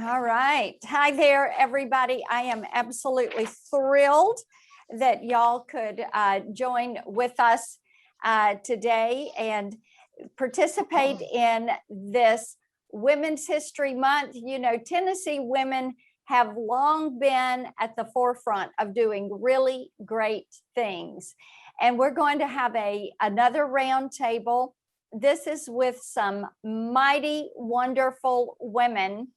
All right. Hi there, everybody. I am absolutely thrilled that y'all could join with us today and participate in this Women's History Month. You know, Tennessee women have long been at the forefront of doing really great things. And we're going to have another roundtable. This is with some mighty, wonderful women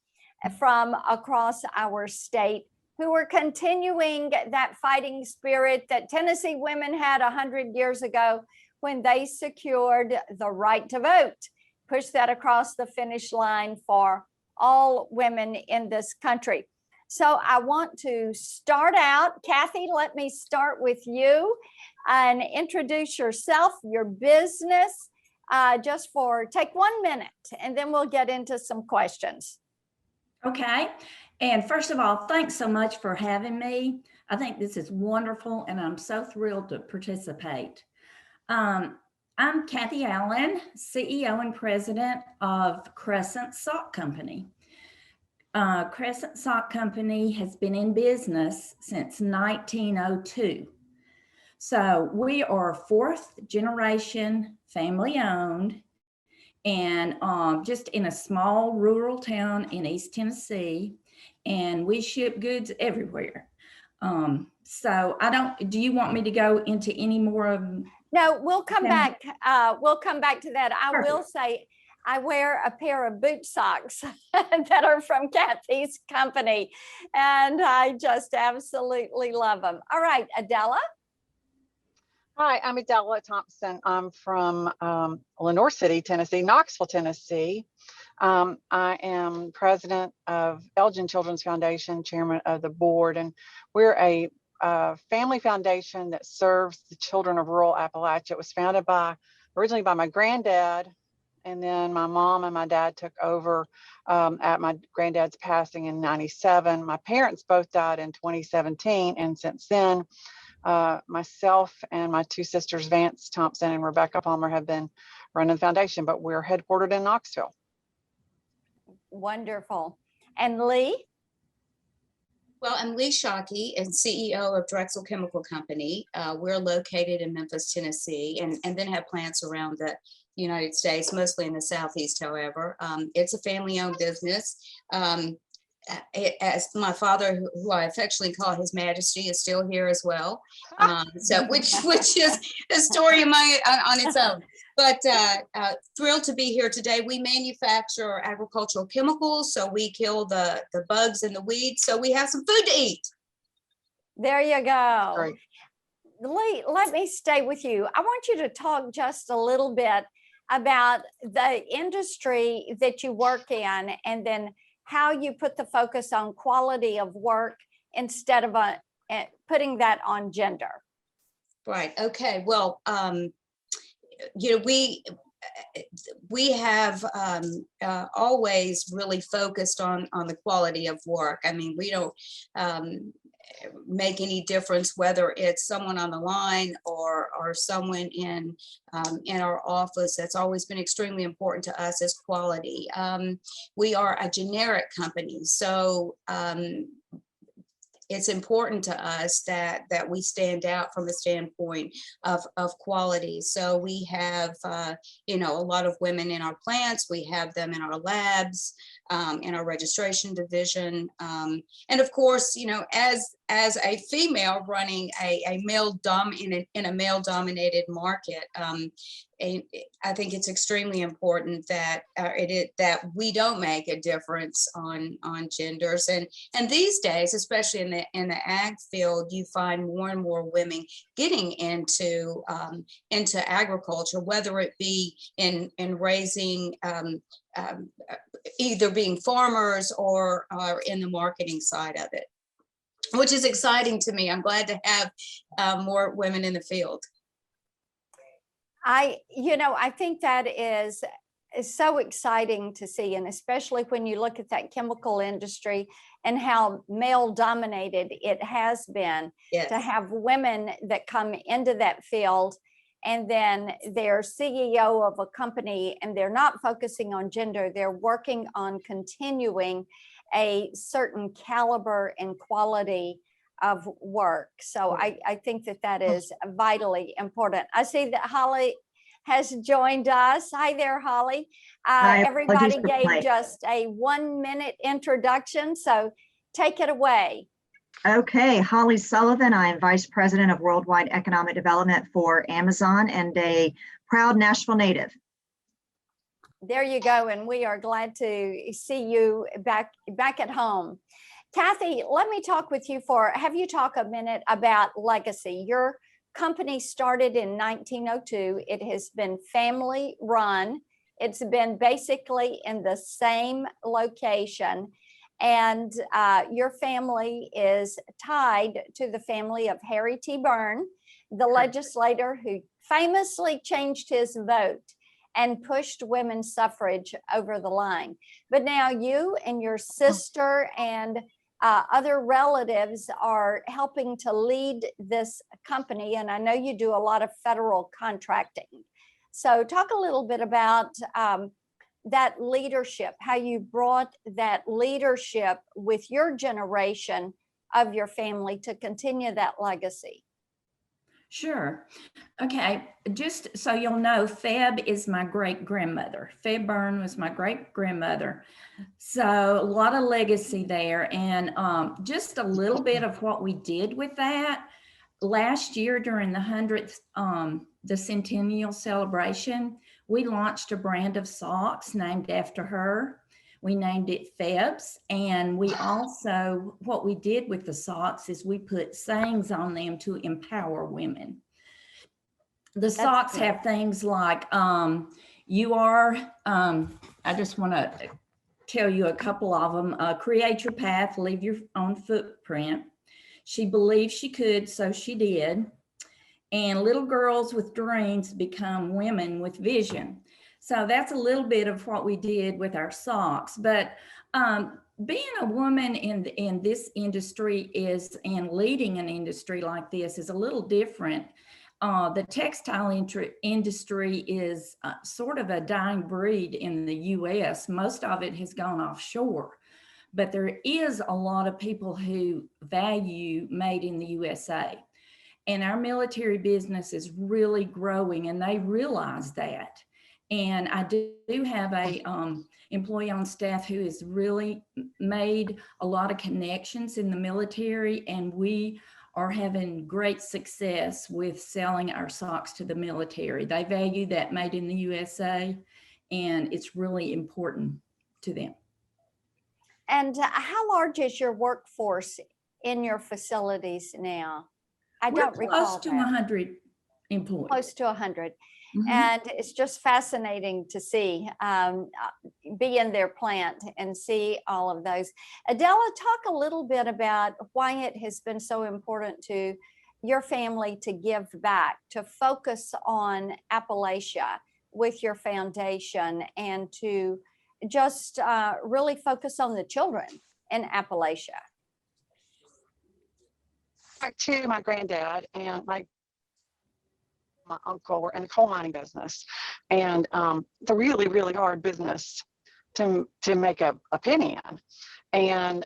from across our state who are continuing that fighting spirit that Tennessee women had 100 years ago when they secured the right to vote, push that across the finish line for all women in this country. So I want to start out. Kathy, let me start with you and introduce yourself, your business, take 1 minute, and then we'll get into some questions. Okay. And first of all, thanks so much for having me. I think this is wonderful, and I'm so thrilled to participate. I'm Kathy Allen, CEO and president of Crescent Sock Company. Crescent Sock Company has been in business since 1902. So we are fourth generation family owned, and just in a small rural town in East Tennessee, and we ship goods everywhere. So do you want me to go into any more of? No, we'll come back. We'll come back to that. I Perfect. will say I wear a pair of boot socks that are from Kathy's company, and I just absolutely love them. All right, Adela. Hi, I'm Adela Thompson. I'm from Lenore City, Tennessee, Knoxville, Tennessee. I am president of Elgin Children's Foundation, chairman of the board, and we're a family foundation that serves the children of rural Appalachia. It was founded originally by my granddad, and then my mom and my dad took over at my granddad's passing in '97. My parents both died in 2017, and since then, myself and my two sisters, Vance Thompson and Rebecca Palmer, have been running the foundation, but we're headquartered in Knoxville. Wonderful. And Lee? Well, I'm Lee Shockey and CEO of Drexel Chemical Company. We're located in Memphis, Tennessee, and then have plants around the United States, mostly in the Southeast, however. It's a family-owned business. As my father, who I affectionately call His Majesty, is still here as well. So which is a story on its own. But thrilled to be here today. We manufacture agricultural chemicals, so we kill the bugs and the weeds, so we have some food to eat. There you go. Great. Lee, let me stay with you. I want you to talk just a little bit about the industry that you work in, and then how you put the focus on quality of work instead of putting that on gender. Right. Okay. Well, you know, we have always really focused on the quality of work. I mean, we don't make any difference whether it's someone on the line or someone in our office. That's always been extremely important to us, is quality. We are a generic company, so it's important to us that we stand out from a standpoint of quality. So we have you know, a lot of women in our plants. We have them in our labs, in our registration division, and of course, you know, as a female running a male in a male dominated market, I think it's extremely important that that we don't make a difference on genders, and these days, especially in the ag field, you find more and more women getting into agriculture, whether it be in raising either being farmers or in the marketing side of it, which is exciting to me. I'm glad to have more women in the field. I think that is so exciting to see, and especially when you look at that chemical industry and how male dominated it has been. Yes. To have women that come into that field and then they're CEO of a company and they're not focusing on gender, they're working on continuing a certain caliber and quality of work. So I think that that is vitally important. I see that Holly has joined us. Hi there, Holly. Hi, Everybody apologies for gave play. just a 1-minute introduction, so take it away. Okay, Holly Sullivan. I am Vice President of Worldwide Economic Development for Amazon and a proud Nashville native. There you go, and we are glad to see you back at home. Kathy, let me talk with you have you talk a minute about legacy. Your company started in 1902. It has been family run. It's been basically in the same location. And your family is tied to the family of Harry T. Byrne, the legislator who famously changed his vote and pushed women's suffrage over the line. But now you and your sister and other relatives are helping to lead this company. And I know you do a lot of federal contracting. So talk a little bit about that leadership, how you brought that leadership with your generation of your family to continue that legacy. Sure. Okay, just so you'll know, Feb is my great-grandmother. Feb Byrne was my great-grandmother. So a lot of legacy there, and just a little bit of what we did with that. Last year during the 100th, the centennial celebration, we launched a brand of socks named after her. We named it Feb's, and we also, what we did with the socks is we put sayings on them to empower women. The socks have things like, you are, I just want to tell you a couple of them. Create your path, leave your own footprint. She believed she could, so she did. And little girls with dreams become women with vision. So that's a little bit of what we did with our socks. But being a woman in this industry and leading an industry like this is a little different. The textile industry is sort of a dying breed in the US. Most of it has gone offshore. But there is a lot of people who value made in the USA. And our military business is really growing, and they realize that. And I do have a employee on staff who has really made a lot of connections in the military, and we are having great success with selling our socks to the military. They value that made in the USA, and it's really important to them. And how large is your workforce in your facilities now? We're close to 100 employees. Close to 100. Mm-hmm. And it's just fascinating to see, be in their plant and see all of those. Adela, talk a little bit about why it has been so important to your family to give back, to focus on Appalachia with your foundation, and to just really focus on the children in Appalachia. Back to my granddad and my uncle were in the coal mining business, and it's a really, really hard business to make a penny in. And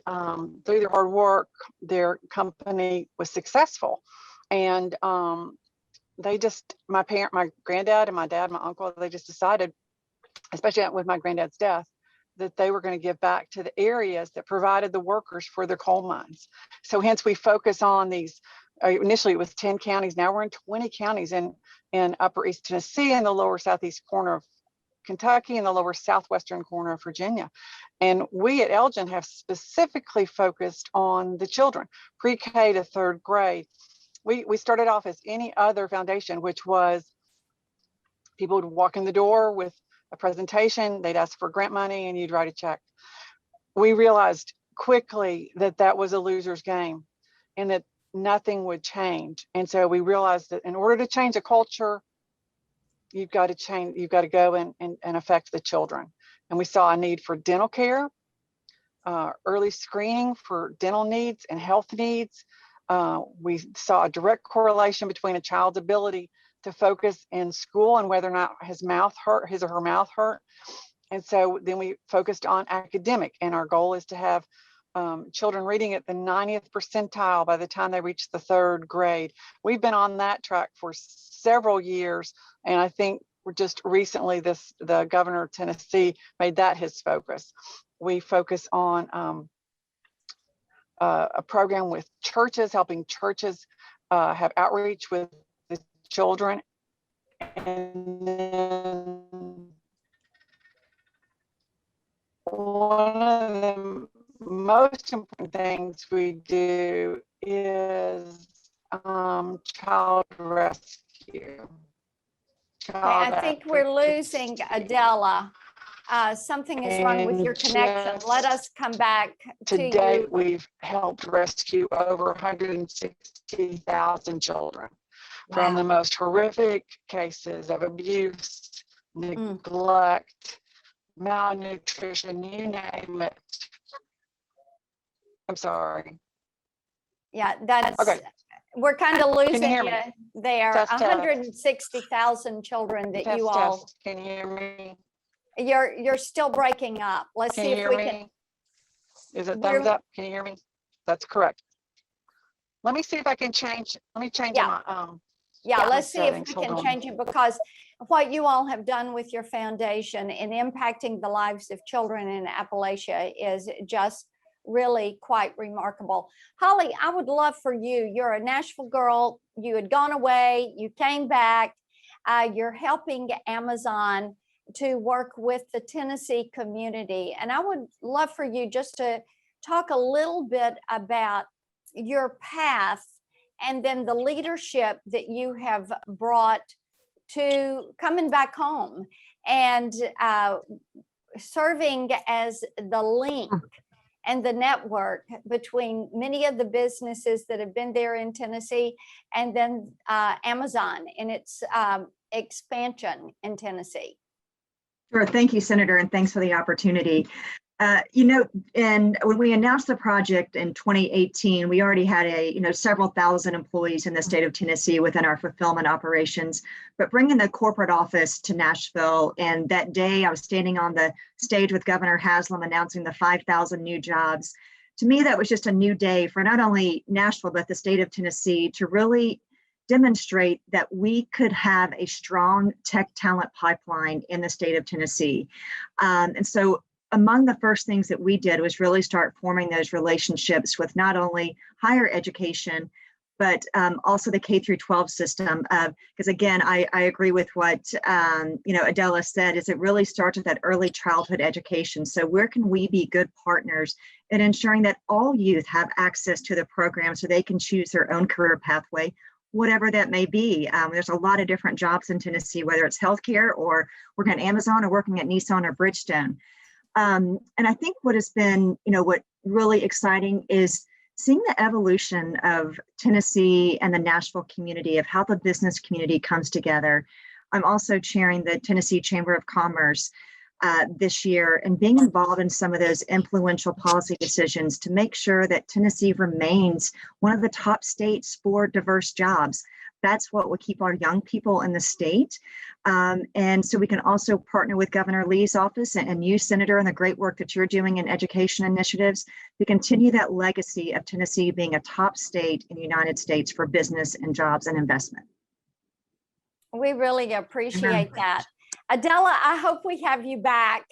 through their hard work, their company was successful. And they just, my granddad and my dad, my uncle, they just decided, especially with my granddad's death, that they were going to give back to the areas that provided the workers for their coal mines. So hence we focus on these, initially it was 10 counties, now we're in 20 counties in upper East Tennessee, and the lower southeast corner of Kentucky, and the lower southwestern corner of Virginia. And we at Elgin have specifically focused on the children, pre-K to 3rd grade. We started off as any other foundation, which was people would walk in the door with a presentation, they'd ask for grant money, and you'd write a check. We realized quickly that that was a loser's game and that nothing would change. And so we realized that in order to change a culture, you've got to go and affect the children. And we saw a need for dental care, early screening for dental needs and health needs. We saw a direct correlation between a child's ability to focus in school and whether or not his or her mouth hurt. And so then we focused on academic, and our goal is to have children reading at the 90th percentile by the time they reach the 3rd grade. We've been on that track for several years, and I think we're just recently the governor of Tennessee made that his focus. We focus on a program with churches, helping churches have outreach with the children. And then one of the most important things we do is child rescue. I think we're losing Adela. Something is wrong with your connection. Let us come back to To date, you. we've helped rescue over 160,000 children from the most horrific cases of abuse, neglect, malnutrition, you name it. I'm sorry. Yeah, that's Okay. We're kind of losing hear you me? there. Test, test. 160,000 children that Test, you all. test. Can you hear me? You're still breaking up. Let's Can see you if hear we me? can. Is it We're- thumbs up? Can you hear me? That's correct. Let me see if I can change. Let me change Yeah. my Yeah, let's see if settings. we Hold can on. change it, because what you all have done with your foundation in impacting the lives of children in Appalachia is just really quite remarkable. Holly, I would love for you. You're a Nashville girl. You had gone away. You came back. You're helping Amazon to work with the Tennessee community. And I would love for you just to talk a little bit about your path and then the leadership that you have brought to coming back home and serving as the link and the network between many of the businesses that have been there in Tennessee and then Amazon in its expansion in Tennessee. Sure. Thank you, Senator, and thanks for the opportunity. And when we announced the project in 2018, we already had several thousand employees in the state of Tennessee within our fulfillment operations. But bringing the corporate office to Nashville, and that day I was standing on the stage with Governor Haslam announcing the 5,000 new jobs. To me, that was just a new day for not only Nashville, but the state of Tennessee to really demonstrate that we could have a strong tech talent pipeline in the state of Tennessee. And so among the first things that we did was really start forming those relationships with not only higher education, but also the K through 12 system. Because again, I agree with what Adela said, is it really starts with that early childhood education. So where can we be good partners in ensuring that all youth have access to the program so they can choose their own career pathway, whatever that may be. There's a lot of different jobs in Tennessee, whether it's healthcare or working at Amazon or working at Nissan or Bridgestone. And I think what has been, what really exciting is seeing the evolution of Tennessee and the Nashville community, of how the business community comes together. I'm also chairing the Tennessee Chamber of Commerce this year and being involved in some of those influential policy decisions to make sure that Tennessee remains one of the top states for diverse jobs. That's what will keep our young people in the state. And so we can also partner with Governor Lee's office and you, Senator, and the great work that you're doing in education initiatives to continue that legacy of Tennessee being a top state in the United States for business and jobs and investment. We really appreciate that. Adela, I hope we have you back.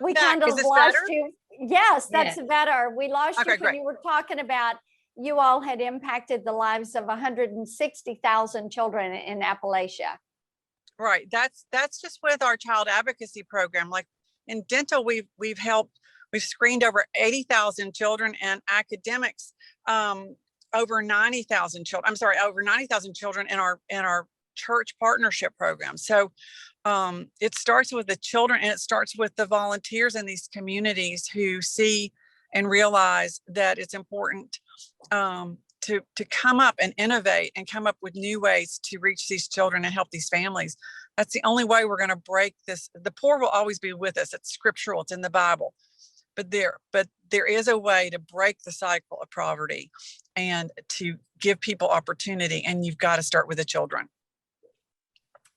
We kind of lost you. Yes, that's better. We lost you when you were talking about you all had impacted the lives of 160,000 children in Appalachia. Right. That's just with our child advocacy program. Like in dental, we've screened over 80,000 children, and academics over 90,000 children. I'm sorry, over 90,000 children in our church partnership program. So it starts with the children, and it starts with the volunteers in these communities who see and realize that it's important to come up and innovate and come up with new ways to reach these children and help these families. That's the only way we're going to break this. The poor will always be with us. It's scriptural. It's in the Bible. But there is a way to break the cycle of poverty and to give people opportunity. And you've got to start with the children.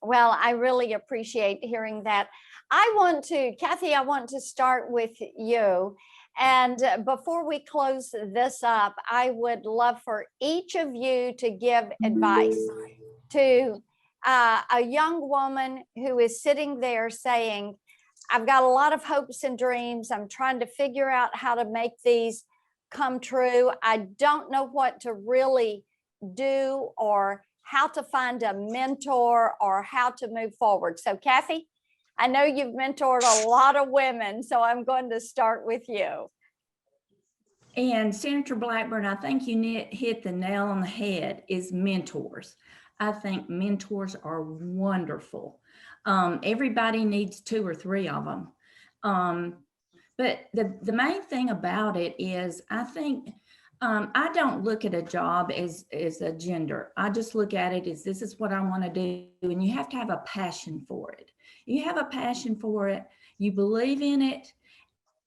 Well, I really appreciate hearing that. Kathy, I want to start with you. And before we close this up, I would love for each of you to give advice to a young woman who is sitting there saying, I've got a lot of hopes and dreams. I'm trying to figure out how to make these come true. I don't know what to really do or how to find a mentor or how to move forward. So Kathy, I know you've mentored a lot of women, so I'm going to start with you. And Senator Blackburn, I think you hit the nail on the head, is mentors. I think mentors are wonderful. Everybody needs 2 or 3 of them. But the main thing about it is, I think, I don't look at a job as a gender. I just look at it as, this is what I want to do. And you have to have a passion for it. You have a passion for it, you believe in it,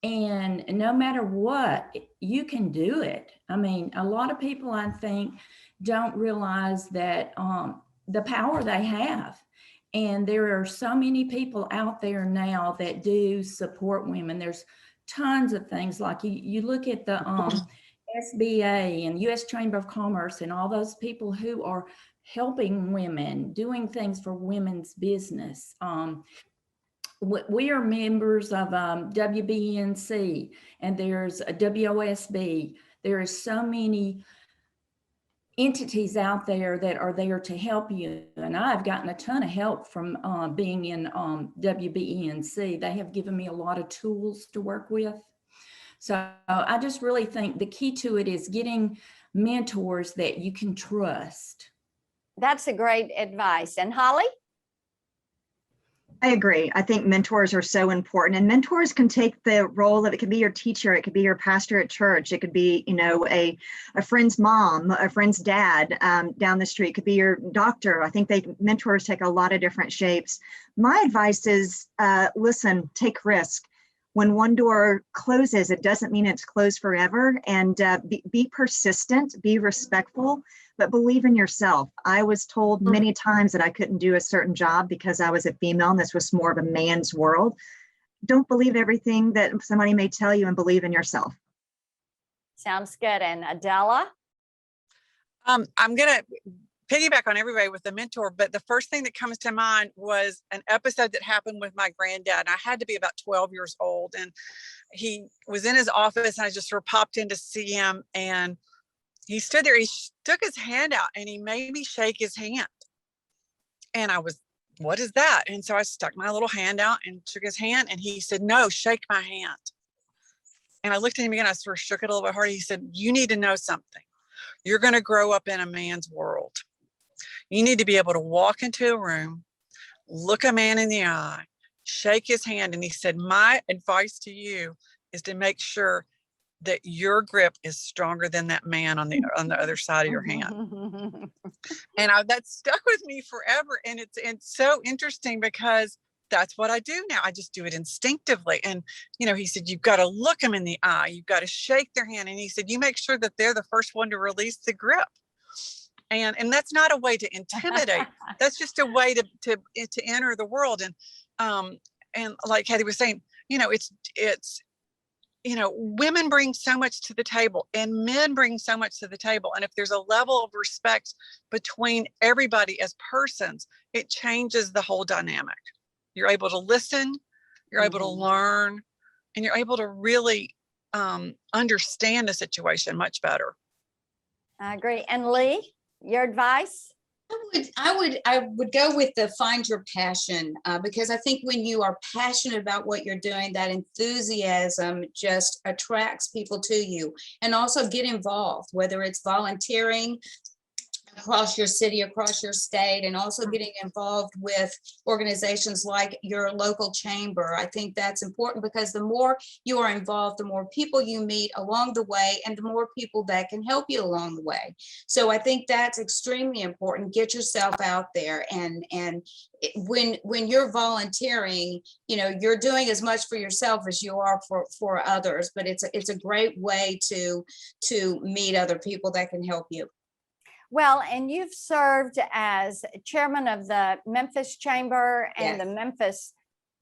and no matter what, you can do it. I mean, a lot of people, I think, don't realize that the power they have. And there are so many people out there now that do support women. There's tons of things, like you look at the SBA and U.S. Chamber of Commerce and all those people who are helping women, doing things for women's business. We are members of WBNC, and there's a WOSB. There is so many entities out there that are there to help you. And I've gotten a ton of help from being in WBENC. They have given me a lot of tools to work with. So I just really think the key to it is getting mentors that you can trust. That's a great advice. And Holly? I agree. I think mentors are so important, and mentors can take the role of, it could be your teacher, it could be your pastor at church, it could be, you know, a friend's mom, a friend's dad down the street, it could be your doctor. I think mentors take a lot of different shapes. My advice is, listen, take risk. When one door closes, it doesn't mean it's closed forever, and be persistent, be respectful, but believe in yourself. I was told many times that I couldn't do a certain job because I was a female and this was more of a man's world. Don't believe everything that somebody may tell you, and believe in yourself. Sounds good. And Adela? I'm going to piggyback on everybody with the mentor, but the first thing that comes to mind was an episode that happened with my granddad. I had to be about 12 years old, and he was in his office, and I just sort of popped in to see him, and he stood there, he stuck his hand out and he made me shake his hand. And I was, what is that? And so I stuck my little hand out and shook his hand, and he said, no, shake my hand. And I looked at him again, I sort of shook it a little bit harder. He said, you need to know something. You're going to grow up in a man's world. You need to be able to walk into a room, look a man in the eye, shake his hand. And he said, my advice to you is to make sure that your grip is stronger than that man on the other side of your hand. And that stuck with me forever. And it's so interesting because that's what I do now. I just do it instinctively. And, you know, he said, you've got to look them in the eye. You've got to shake their hand. And he said, you make sure that they're the first one to release the grip. And that's not a way to intimidate. That's just a way to enter the world. And like Kathy was saying, you know, it's, you know, women bring so much to the table and men bring so much to the table. And if there's a level of respect between everybody as persons, it changes the whole dynamic. You're able to listen, you're able to learn, and you're able to really understand the situation much better. I agree. And Lee, your advice? I would go with the find your passion, because I think when you are passionate about what you're doing, that enthusiasm just attracts people to you. And also get involved, whether it's volunteering across your city, across your state, and also getting involved with organizations like your local chamber. I think that's important because the more you are involved, the more people you meet along the way, and the more people that can help you along the way. So I think that's extremely important. Get yourself out there, and when you're volunteering, you know, you're doing as much for yourself as you are for others, but it's a great way to meet other people that can help you. Well, and you've served as chairman of the Memphis Chamber and Yes. the Memphis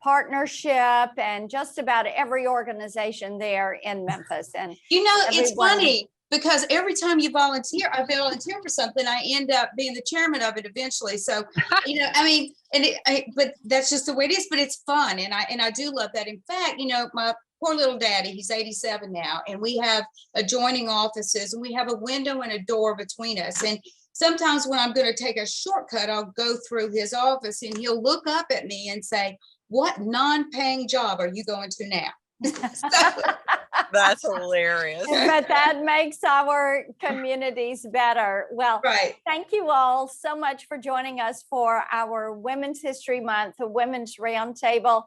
partnership and just about every organization there in Memphis. And You know, it's everyone- funny because every time you volunteer, I volunteer for something, I end up being the chairman of it eventually. So, you know, I mean, but that's just the way it is, but it's fun. And I do love that. In fact, you know, my poor little daddy, he's 87 now, and we have adjoining offices and we have a window and a door between us. And sometimes when I'm going to take a shortcut, I'll go through his office and he'll look up at me and say, "What non-paying job are you going to now?" That's hilarious. But that makes our communities better. Well, Right. thank you all so much for joining us for our Women's History Month, the Women's Roundtable.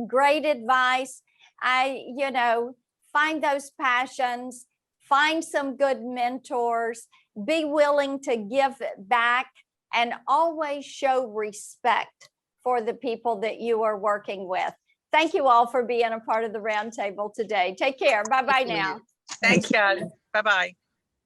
Great advice. Find those passions, find some good mentors, be willing to give back, and always show respect for the people that you are working with. Thank you all for being a part of the roundtable today. Take care. Bye-bye now. Thanks, guys. Bye-bye.